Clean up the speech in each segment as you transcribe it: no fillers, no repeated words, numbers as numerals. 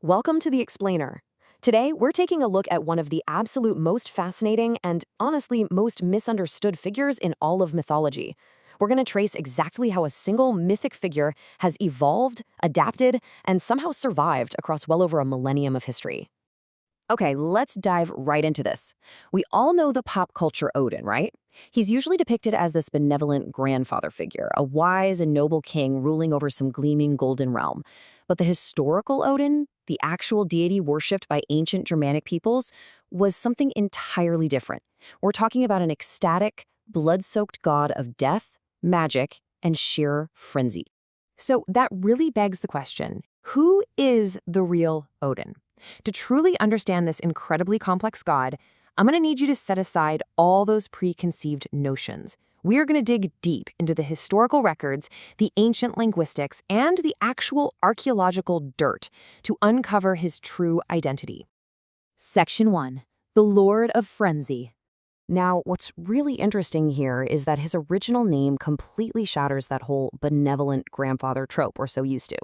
Welcome to The Explainer. Today, we're taking a look at one of the absolute most fascinating and, honestly, most misunderstood figures in all of mythology. We're going to trace exactly how a single mythic figure has evolved, adapted, and somehow survived across well over a millennium of history. Okay, let's dive right into this. We all know the pop culture Odin, right? He's usually depicted as this benevolent grandfather figure, a wise and noble king ruling over some gleaming golden realm. But the historical Odin, the actual deity worshipped by ancient Germanic peoples, was something entirely different. We're talking about an ecstatic, blood-soaked god of death, magic, and sheer frenzy. So that really begs the question, who is the real Odin? To truly understand this incredibly complex god, I'm going to need you to set aside all those preconceived notions. We are going to dig deep into the historical records, the ancient linguistics, and the actual archaeological dirt to uncover his true identity. Section 1. The Lord of Frenzy. Now, what's really interesting here is that his original name completely shatters that whole benevolent grandfather trope we're so used to.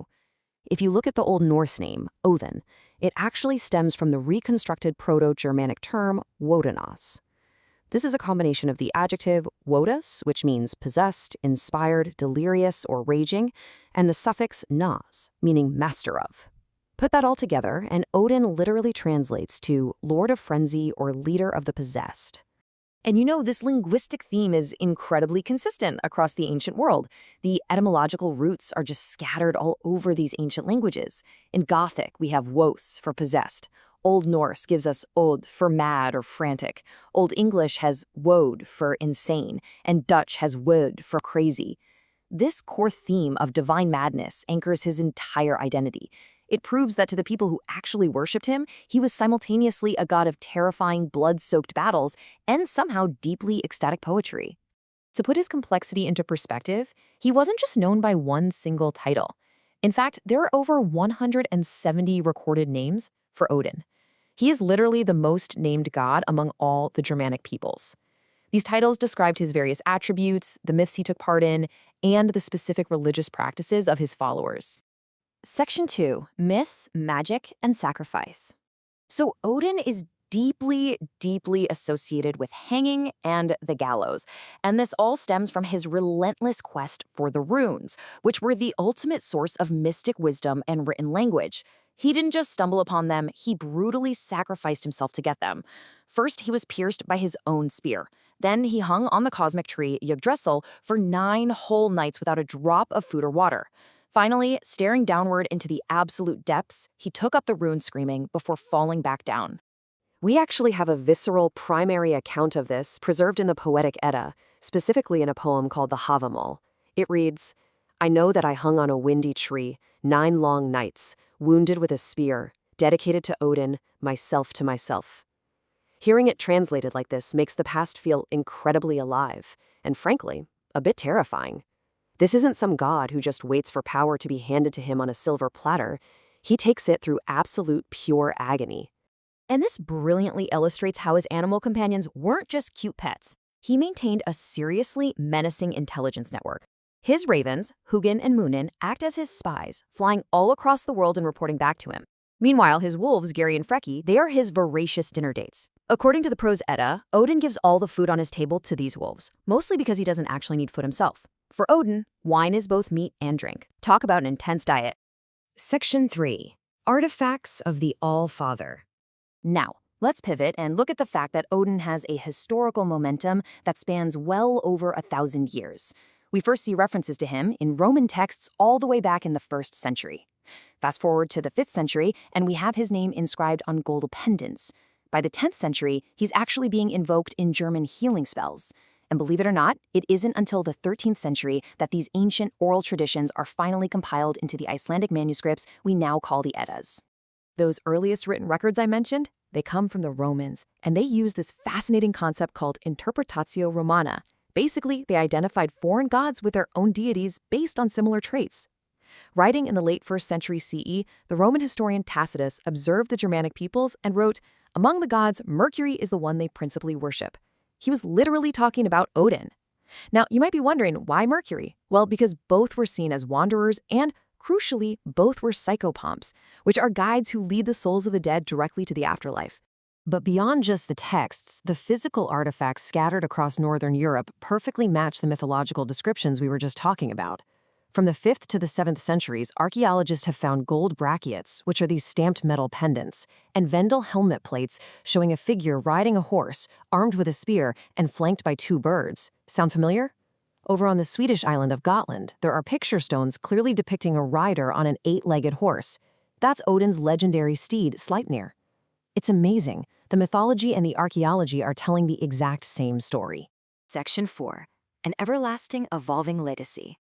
If you look at the Old Norse name, Odin, it actually stems from the reconstructed Proto-Germanic term wodanos. This is a combination of the adjective wodus, which means possessed, inspired, delirious, or raging, and the suffix nas, meaning master of. Put that all together, and Odin literally translates to Lord of Frenzy or Leader of the Possessed. And you know, this linguistic theme is incredibly consistent across the ancient world. The etymological roots are just scattered all over these ancient languages. In Gothic, we have wos for possessed. Old Norse gives us od for mad or frantic. Old English has wode for insane, and Dutch has wod for crazy. This core theme of divine madness anchors his entire identity. It proves that to the people who actually worshipped him, he was simultaneously a god of terrifying, blood-soaked battles and somehow deeply ecstatic poetry. To put his complexity into perspective, he wasn't just known by one single title. In fact, there are over 170 recorded names for Odin. He is literally the most named god among all the Germanic peoples. These titles described his various attributes, the myths he took part in, and the specific religious practices of his followers. Section 2. Myths, Magic, and Sacrifice. So Odin is deeply associated with hanging and the gallows, and this all stems from his relentless quest for the runes, which were the ultimate source of mystic wisdom and written language. He didn't just stumble upon them, he brutally sacrificed himself to get them. First, he was pierced by his own spear. Then he hung on the cosmic tree Yggdrasil for 9 whole nights without a drop of food or water. Finally, staring downward into the absolute depths, he took up the rune screaming before falling back down. We actually have a visceral primary account of this preserved in the Poetic Edda, specifically in a poem called the Havamal. It reads, "I know that I hung on a windy tree, 9 long nights, wounded with a spear, dedicated to Odin, myself to myself." Hearing it translated like this makes the past feel incredibly alive, and frankly, a bit terrifying. This isn't some god who just waits for power to be handed to him on a silver platter. He takes it through absolute pure agony. And this brilliantly illustrates how his animal companions weren't just cute pets. He maintained a seriously menacing intelligence network. His ravens, Hugin and Munin, act as his spies, flying all across the world and reporting back to him. Meanwhile, his wolves, Geri and Freki, they are his voracious dinner dates. According to the Prose Edda, Odin gives all the food on his table to these wolves, mostly because he doesn't actually need food himself. For Odin, wine is both meat and drink. Talk about an intense diet. Section 3. Artifacts of the Allfather. Now, let's pivot and look at the fact that Odin has a historical momentum that spans well over 1,000 years. We first see references to him in Roman texts all the way back in the 1st century. Fast forward to the 5th century, and we have his name inscribed on gold pendants. By the 10th century, he's actually being invoked in German healing spells. And believe it or not, it isn't until the 13th century that these ancient oral traditions are finally compiled into the Icelandic manuscripts we now call the Eddas. Those earliest written records I mentioned, they come from the Romans, and they use this fascinating concept called interpretatio romana. Basically, they identified foreign gods with their own deities based on similar traits. Writing in the late 1st century CE, the Roman historian Tacitus observed the Germanic peoples and wrote, "Among the gods, Mercury is the one they principally worship." He was literally talking about Odin. Now, you might be wondering, why Mercury? Well, because both were seen as wanderers and crucially, both were psychopomps, which are guides who lead the souls of the dead directly to the afterlife. But beyond just the texts, the physical artifacts scattered across northern Europe perfectly match the mythological descriptions we were just talking about. From the 5th to the 7th centuries, archaeologists have found gold brachiates, which are these stamped metal pendants, and Vendel helmet plates showing a figure riding a horse, armed with a spear, and flanked by 2 birds. Sound familiar? Over on the Swedish island of Gotland, there are picture stones clearly depicting a rider on an 8-legged horse. That's Odin's legendary steed, Sleipnir. It's amazing. The mythology and the archaeology are telling the exact same story. Section 4. An everlasting evolving legacy.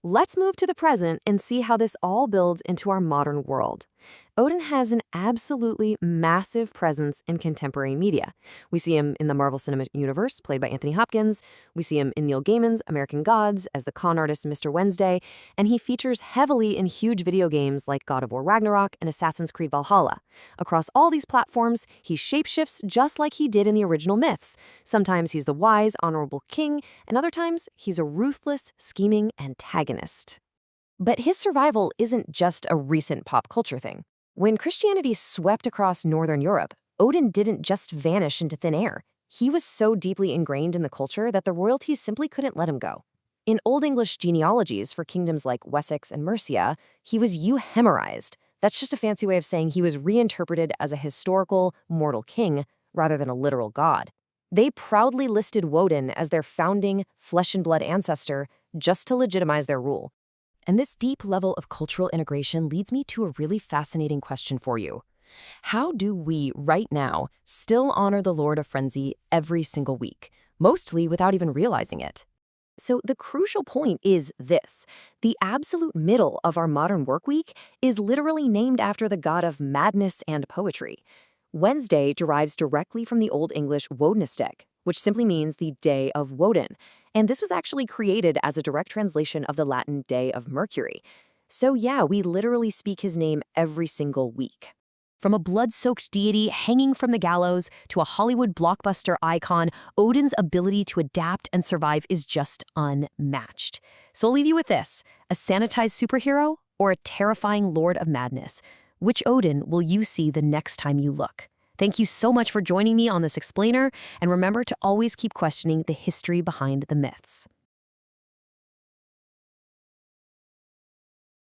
Let's move to the present and see how this all builds into our modern world. Odin has an absolutely massive presence in contemporary media. We see him in the Marvel Cinematic Universe, played by Anthony Hopkins. We see him in Neil Gaiman's American Gods as the con artist Mr. Wednesday, and he features heavily in huge video games like God of War Ragnarok and Assassin's Creed Valhalla. Across all these platforms, he shapeshifts just like he did in the original myths. Sometimes he's the wise, honorable king, and other times he's a ruthless, scheming antagonist. But his survival isn't just a recent pop culture thing. When Christianity swept across northern Europe, Odin didn't just vanish into thin air. He was so deeply ingrained in the culture that the royalties simply couldn't let him go. In Old English genealogies for kingdoms like Wessex and Mercia, he was euhemerized. That's just a fancy way of saying he was reinterpreted as a historical, mortal king rather than a literal god. They proudly listed Woden as their founding, flesh-and-blood ancestor just to legitimize their rule. And this deep level of cultural integration leads me to a really fascinating question for you. How do we, right now, still honor the Lord of Frenzy every single week, mostly without even realizing it? So the crucial point is this. The absolute middle of our modern work week is literally named after the god of madness and poetry. Wednesday derives directly from the Old English Wodenisteg, which simply means the Day of Woden. And this was actually created as a direct translation of the Latin Day of Mercury. So yeah, we literally speak his name every single week. From a blood-soaked deity hanging from the gallows to a Hollywood blockbuster icon, Odin's ability to adapt and survive is just unmatched. So I'll leave you with this: a sanitized superhero or a terrifying Lord of Madness? Which Odin will you see the next time you look? Thank you so much for joining me on this explainer, and remember to always keep questioning the history behind the myths.